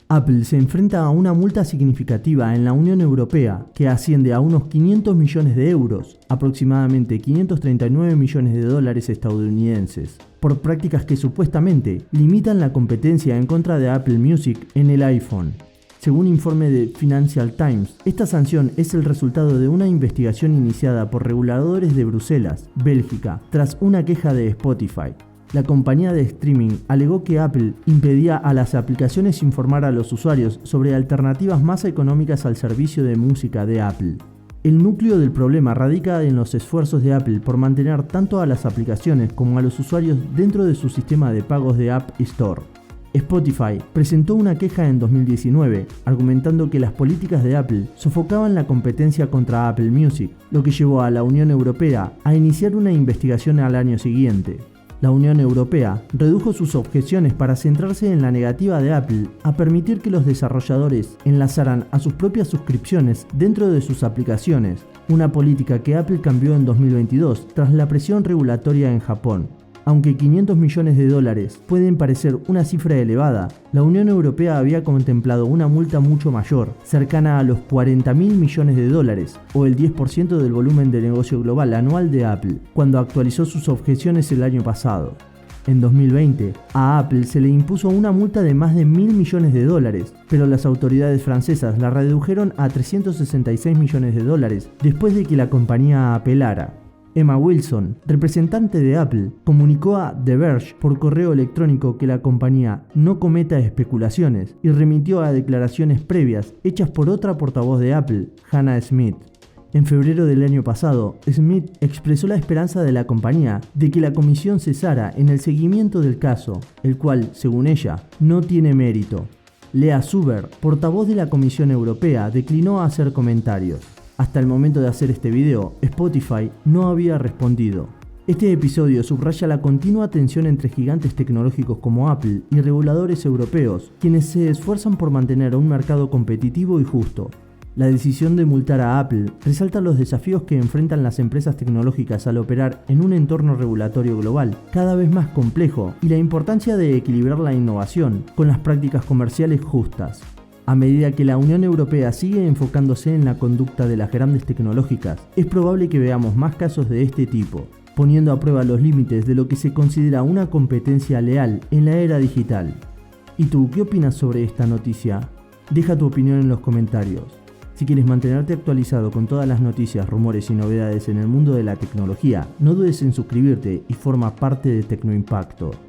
Apple se enfrenta a una multa significativa en la Unión Europea que asciende a unos 500 millones de euros, aproximadamente 539 millones de dólares estadounidenses, por prácticas que supuestamente limitan la competencia en contra de Apple Music en el iPhone. Según informe de Financial Times, esta sanción es el resultado de una investigación iniciada por reguladores de Bruselas, Bélgica, tras una queja de Spotify. La compañía de streaming alegó que Apple impedía a las aplicaciones informar a los usuarios sobre alternativas más económicas al servicio de música de Apple. El núcleo del problema radica en los esfuerzos de Apple por mantener tanto a las aplicaciones como a los usuarios dentro de su sistema de pagos de App Store. Spotify presentó una queja en 2019, argumentando que las políticas de Apple sofocaban la competencia contra Apple Music, lo que llevó a la Unión Europea a iniciar una investigación al año siguiente. La Unión Europea redujo sus objeciones para centrarse en la negativa de Apple a permitir que los desarrolladores enlazaran a sus propias suscripciones dentro de sus aplicaciones, una política que Apple cambió en 2022 tras la presión regulatoria en Japón. Aunque 500 millones de dólares pueden parecer una cifra elevada, la Unión Europea había contemplado una multa mucho mayor, cercana a los 40.000 millones de dólares, o el 10% del volumen de negocio global anual de Apple, cuando actualizó sus objeciones el año pasado. En 2020, a Apple se le impuso una multa de más de 1.000 millones de dólares, pero las autoridades francesas la redujeron a 366 millones de dólares después de que la compañía apelara. Emma Wilson, representante de Apple, comunicó a The Verge por correo electrónico que la compañía no cometa especulaciones y remitió a declaraciones previas hechas por otra portavoz de Apple, Hannah Smith. En febrero del año pasado, Smith expresó la esperanza de la compañía de que la comisión cesara en el seguimiento del caso, el cual, según ella, no tiene mérito. Lea Zuber, portavoz de la Comisión Europea, declinó hacer comentarios. Hasta el momento de hacer este video, Spotify no había respondido. Este episodio subraya la continua tensión entre gigantes tecnológicos como Apple y reguladores europeos, quienes se esfuerzan por mantener un mercado competitivo y justo. La decisión de multar a Apple resalta los desafíos que enfrentan las empresas tecnológicas al operar en un entorno regulatorio global cada vez más complejo y la importancia de equilibrar la innovación con las prácticas comerciales justas. A medida que la Unión Europea sigue enfocándose en la conducta de las grandes tecnológicas, es probable que veamos más casos de este tipo, poniendo a prueba los límites de lo que se considera una competencia leal en la era digital. ¿Y tú qué opinas sobre esta noticia? Deja tu opinión en los comentarios. Si quieres mantenerte actualizado con todas las noticias, rumores y novedades en el mundo de la tecnología, no dudes en suscribirte y forma parte de Tecnoimpacto.